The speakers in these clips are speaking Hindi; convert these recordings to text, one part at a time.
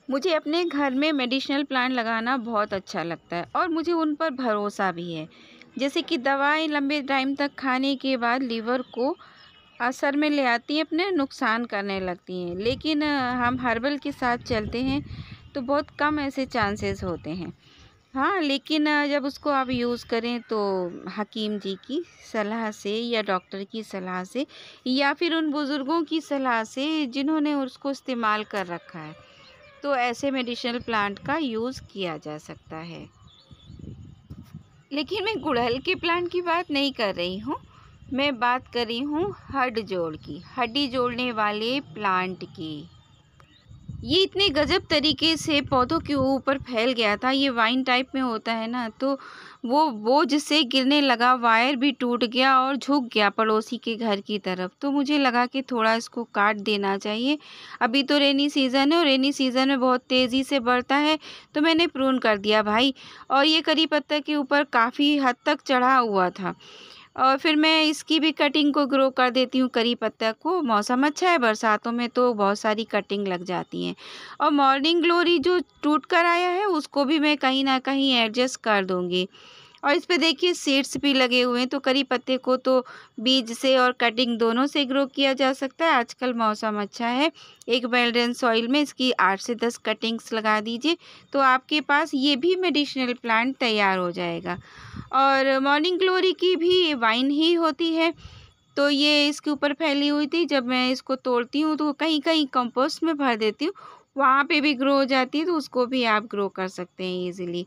मुझे अपने घर में मेडिसिनल प्लांट लगाना बहुत अच्छा लगता है और मुझे उन पर भरोसा भी है। जैसे कि दवाएं लंबे टाइम तक खाने के बाद लीवर को असर में ले आती हैं, अपने नुकसान करने लगती हैं। लेकिन हम हर्बल के साथ चलते हैं तो बहुत कम ऐसे चांसेस होते हैं। हाँ, लेकिन जब उसको आप यूज़ करें तो हकीम जी की सलाह से या डॉक्टर की सलाह से या फिर उन बुज़ुर्गों की सलाह से जिन्होंने उसको इस्तेमाल कर रखा है, तो ऐसे मेडिसिनल प्लांट का यूज़ किया जा सकता है। लेकिन मैं गुड़हल के प्लांट की बात नहीं कर रही हूँ, मैं बात कर रही हूँ हड्ड जोड़ की, हड्डी जोड़ने वाले प्लांट की। ये इतने गजब तरीके से पौधों के ऊपर फैल गया था। ये वाइन टाइप में होता है ना, तो वो बोझ से गिरने लगा, वायर भी टूट गया और झुक गया पड़ोसी के घर की तरफ। तो मुझे लगा कि थोड़ा इसको काट देना चाहिए। अभी तो रेनी सीज़न है और रेनी सीज़न में बहुत तेज़ी से बढ़ता है, तो मैंने प्रून कर दिया भाई। और ये करी पत्ता के ऊपर काफ़ी हद तक चढ़ा हुआ था। और फिर मैं इसकी भी कटिंग को ग्रो कर देती हूँ, करी पत्ता को। मौसम अच्छा है, बरसातों में तो बहुत सारी कटिंग लग जाती हैं। और मॉर्निंग ग्लोरी जो टूट कर आया है उसको भी मैं कहीं ना कहीं एडजस्ट कर दूँगी। और इस पे देखिए सीड्स भी लगे हुए हैं, तो करी पत्ते को तो बीज से और कटिंग दोनों से ग्रो किया जा सकता है। आजकल मौसम अच्छा है, एक वेल सॉइल में इसकी 8 से 10 कटिंग्स लगा दीजिए, तो आपके पास ये भी मेडिसिनल प्लांट तैयार हो जाएगा। और मॉर्निंग ग्लोरी की भी वाइन ही होती है, तो ये इसके ऊपर फैली हुई थी। जब मैं इसको तोड़ती हूँ तो कहीं कहीं कंपोस्ट में भर देती हूँ, वहाँ पे भी ग्रो हो जाती है, तो उसको भी आप ग्रो कर सकते हैं ईज़िली।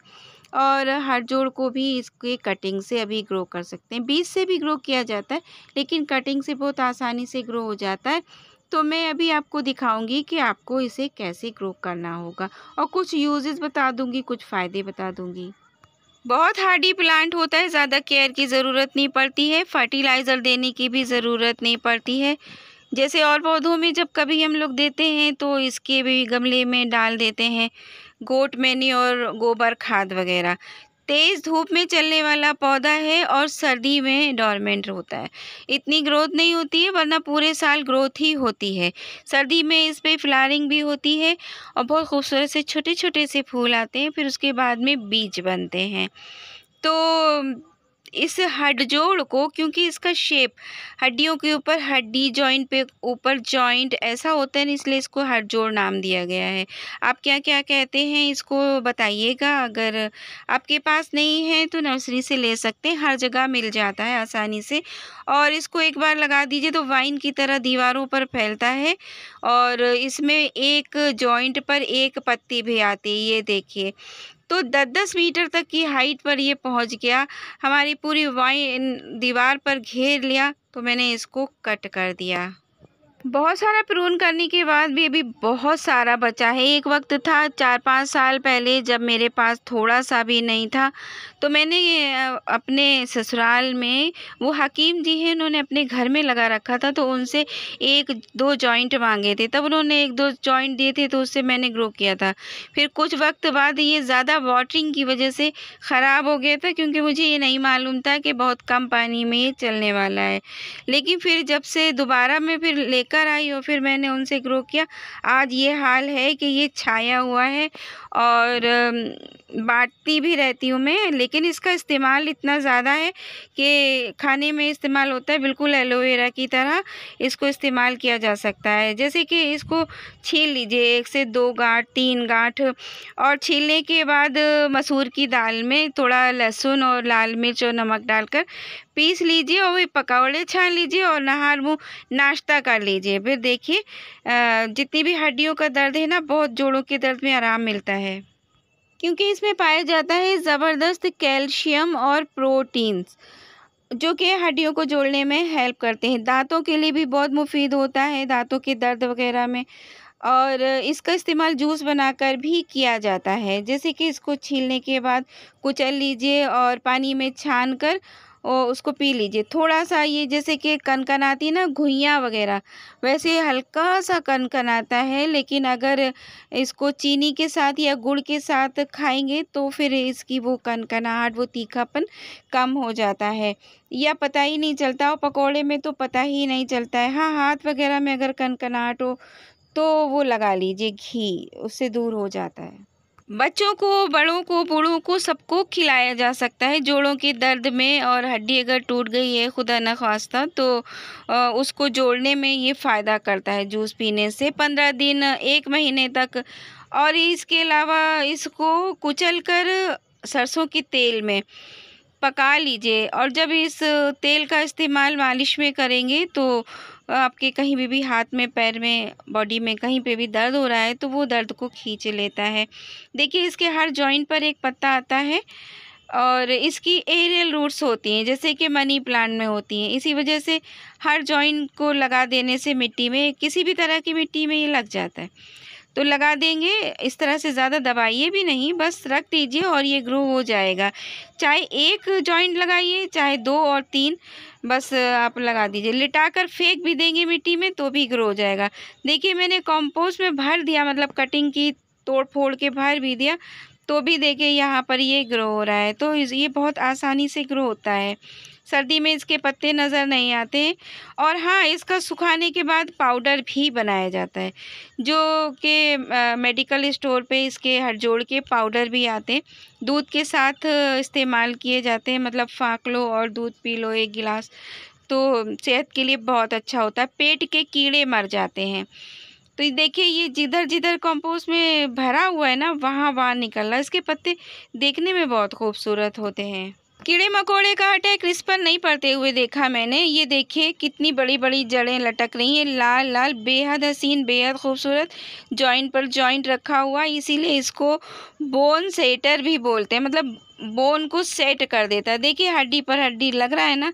और हर जोड़ को भी इसके कटिंग से अभी ग्रो कर सकते हैं। बीज से भी ग्रो किया जाता है, लेकिन कटिंग से बहुत आसानी से ग्रो हो जाता है। तो मैं अभी आपको दिखाऊंगी कि आपको इसे कैसे ग्रो करना होगा, और कुछ यूजेस बता दूंगी, कुछ फ़ायदे बता दूंगी। बहुत हार्डी प्लांट होता है, ज़्यादा केयर की ज़रूरत नहीं पड़ती है, फर्टिलाइज़र देने की भी ज़रूरत नहीं पड़ती है। जैसे और पौधों में जब कभी हम लोग देते हैं तो इसके भी गमले में डाल देते हैं गोट मैन्योर, गोबर खाद वगैरह। तेज़ धूप में चलने वाला पौधा है और सर्दी में डोरमेंट होता है। इतनी ग्रोथ नहीं होती है, वरना पूरे साल ग्रोथ ही होती है। सर्दी में इस पे फ्लावरिंग भी होती है और बहुत खूबसूरत से छोटे-छोटे से फूल आते हैं, फिर उसके बाद में बीज बनते हैं। तो इस हड्ड-जोड़ को, क्योंकि इसका शेप हड्डियों के ऊपर हड्डी, जॉइंट पे ऊपर जॉइंट ऐसा होता है ना, इसलिए इसको हड्ड-जोड़ नाम दिया गया है। आप क्या-क्या कहते हैं इसको बताइएगा। अगर आपके पास नहीं है तो नर्सरी से ले सकते हैं, हर जगह मिल जाता है आसानी से। और इसको एक बार लगा दीजिए तो वाइन की तरह दीवारों पर फैलता है, और इसमें एक जॉइंट पर एक पत्ती भी आती है, ये देखिए। तो 10-10 मीटर तक की हाइट पर ये पहुंच गया, हमारी पूरी वाइन दीवार पर घेर लिया, तो मैंने इसको कट कर दिया। बहुत सारा प्रून करने के बाद भी अभी बहुत सारा बचा है। एक वक्त था 4-5 साल पहले, जब मेरे पास थोड़ा-सा भी नहीं था, तो मैंने अपने ससुराल में, वो हकीम जी हैं, उन्होंने अपने घर में लगा रखा था, तो उनसे 1-2 जॉइंट माँगे थे। तब उन्होंने 1-2 जॉइंट दिए थे, तो उससे मैंने ग्रो किया था। फिर कुछ वक्त बाद ये ज़्यादा वाटरिंग की वजह से ख़राब हो गया था, क्योंकि मुझे ये नहीं मालूम था कि बहुत कम पानी में ये चलने वाला है। लेकिन फिर जब से दोबारा मैं फिर लेकर आई और फिर मैंने उनसे ग्रो किया, आज ये हाल है कि ये छाया हुआ है। और बाँटती भी रहती हूँ मैं, लेकिन इसका इस्तेमाल इतना ज़्यादा है कि खाने में इस्तेमाल होता है, बिल्कुल एलोवेरा की तरह इसको इस्तेमाल किया जा सकता है। जैसे कि इसको छील लीजिए, 1 से 2 गाँठ, 3 गाँठ, और छीलने के बाद मसूर की दाल में थोड़ा लहसुन और लाल मिर्च और नमक डालकर पीस लीजिए, और वही पकौड़े छान लीजिए और नहा मुँह नाश्ता कर लीजिए। फिर देखिए जितनी भी हड्डियों का दर्द है ना, बहुत जोड़ों के दर्द में आराम मिलता है, क्योंकि इसमें पाया जाता है ज़बरदस्त कैल्शियम और प्रोटीन्स, जो कि हड्डियों को जोड़ने में हेल्प करते हैं। दांतों के लिए भी बहुत मुफीद होता है, दांतों के दर्द वगैरह में। और इसका इस्तेमाल जूस बनाकर भी किया जाता है। जैसे कि इसको छीलने के बाद कुचल लीजिए और पानी में छान कर उसको पी लीजिए। थोड़ा-सा ये जैसे कि कनकनाती है ना घुइयाँ वगैरह, वैसे हल्का-सा कनकनाता है, लेकिन अगर इसको चीनी के साथ या गुड़ के साथ खाएँगे तो फिर इसकी वो कनकनाहट, वो तीखापन कम हो जाता है, या पता ही नहीं चलता। और पकौड़े में तो पता ही नहीं चलता है। हाँ, हाथ वगैरह में अगर कनकनाहट हो तो वो लगा लीजिए घी, उससे दूर हो जाता है। बच्चों को, बड़ों को, बूढ़ों को सबको खिलाया जा सकता है जोड़ों के दर्द में। और हड्डी अगर टूट गई है खुदा न खास्ता तो उसको जोड़ने में ये फ़ायदा करता है जूस पीने से 15 दिन 1 महीने तक। और इसके अलावा इसको कुचल कर सरसों के तेल में पका लीजिए और जब इस तेल का इस्तेमाल मालिश में करेंगे तो आपके कहीं भी हाथ में, पैर में, बॉडी में कहीं पे भी दर्द हो रहा है तो वो दर्द को खींच लेता है। देखिए इसके हर जॉइंट पर एक पत्ता आता है और इसकी एरियल रूट्स होती हैं जैसे कि मनी प्लांट में होती हैं। इसी वजह से हर जॉइंट को लगा देने से मिट्टी में, किसी भी तरह की मिट्टी में ये लग जाता है। तो लगा देंगे, इस तरह से ज़्यादा दबाइए भी नहीं, बस रख दीजिए और ये ग्रो हो जाएगा। चाहे 1 जॉइंट लगाइए, चाहे 2 और 3, बस आप लगा दीजिए। लिटाकर फेंक भी देंगे मिट्टी में तो भी ग्रो हो जाएगा। देखिए मैंने कंपोस्ट में भर दिया, मतलब कटिंग की, तोड़ फोड़ के भर भी दिया, तो भी देखिए यहाँ पर ये ग्रो हो रहा है। तो ये बहुत आसानी से ग्रो होता है। सर्दी में इसके पत्ते नज़र नहीं आते। और हाँ, इसका सुखाने के बाद पाउडर भी बनाया जाता है, जो कि मेडिकल स्टोर पे इसके हड़जोड़ के पाउडर भी आते हैं। दूध के साथ इस्तेमाल किए जाते हैं, मतलब फाँक लो और दूध पी लो 1 गिलास, तो सेहत के लिए बहुत अच्छा होता है। पेट के कीड़े मर जाते हैं। तो ये देखिए ये जिधर-जिधर कंपोस्ट में भरा हुआ है ना, वहाँ-वहाँ निकल रहा है। इसके पत्ते देखने में बहुत खूबसूरत होते हैं। कीड़े-मकोड़े का अटैक इस पर नहीं पड़ते हुए देखा मैंने। ये देखिए कितनी बड़ी-बड़ी जड़ें लटक रही हैं, लाल-लाल, बेहद हसीन, बेहद खूबसूरत। जॉइंट पर जॉइंट रखा हुआ, इसीलिए इसको बोन सेटर भी बोलते हैं, मतलब बोन को सेट कर देता है। देखिए हड्डी पर हड्डी लग रहा है ना,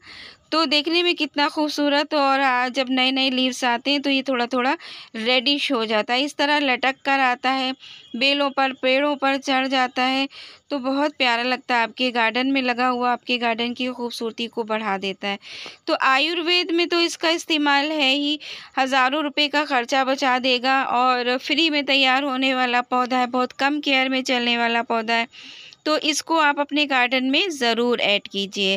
तो देखने में कितना खूबसूरत। और जब नए-नए लीव्स आते हैं तो ये थोड़ा-थोड़ा रेडिश हो जाता है। इस तरह लटक कर आता है, बेलों पर, पेड़ों पर चढ़ जाता है, तो बहुत प्यारा लगता है। आपके गार्डन में लगा हुआ आपके गार्डन की खूबसूरती को बढ़ा देता है। तो आयुर्वेद में तो इसका इस्तेमाल है ही, हज़ारों रुपए का खर्चा बचा देगा और फ्री में तैयार होने वाला पौधा है, बहुत कम केयर में चलने वाला पौधा है। तो इसको आप अपने गार्डन में ज़रूर ऐड कीजिए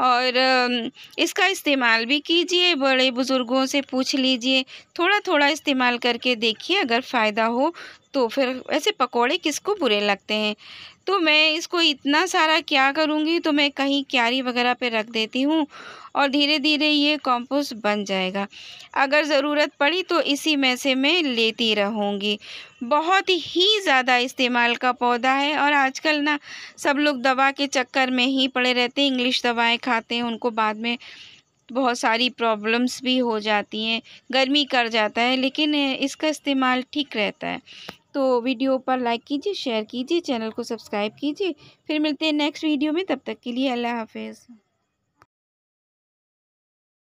और इसका इस्तेमाल भी कीजिए। बड़े बुज़ुर्गों से पूछ लीजिए, थोड़ा-थोड़ा इस्तेमाल करके देखिए, अगर फ़ायदा हो तो फिर। ऐसे पकौड़े किसको बुरे लगते हैं। तो मैं इसको इतना सारा क्या करूँगी, तो मैं कहीं क्यारी वगैरह पे रख देती हूँ और धीरे-धीरे ये कंपोस्ट बन जाएगा। अगर ज़रूरत पड़ी तो इसी में से मैं लेती रहूँगी। बहुत ही ज़्यादा इस्तेमाल का पौधा है और आजकल ना सब लोग दवा के चक्कर में ही पड़े रहते हैं, इंग्लिश दवाएँ खाते हैं, उनको बाद में बहुत सारी प्रॉब्लम्स भी हो जाती हैं, गर्मी कर जाता है, लेकिन इसका इस्तेमाल ठीक रहता है। तो वीडियो पर लाइक कीजिए, शेयर कीजिए, चैनल को सब्सक्राइब कीजिए। फिर मिलते हैं नेक्स्ट वीडियो में, तब तक के लिए अल्लाह हाफ़िज़।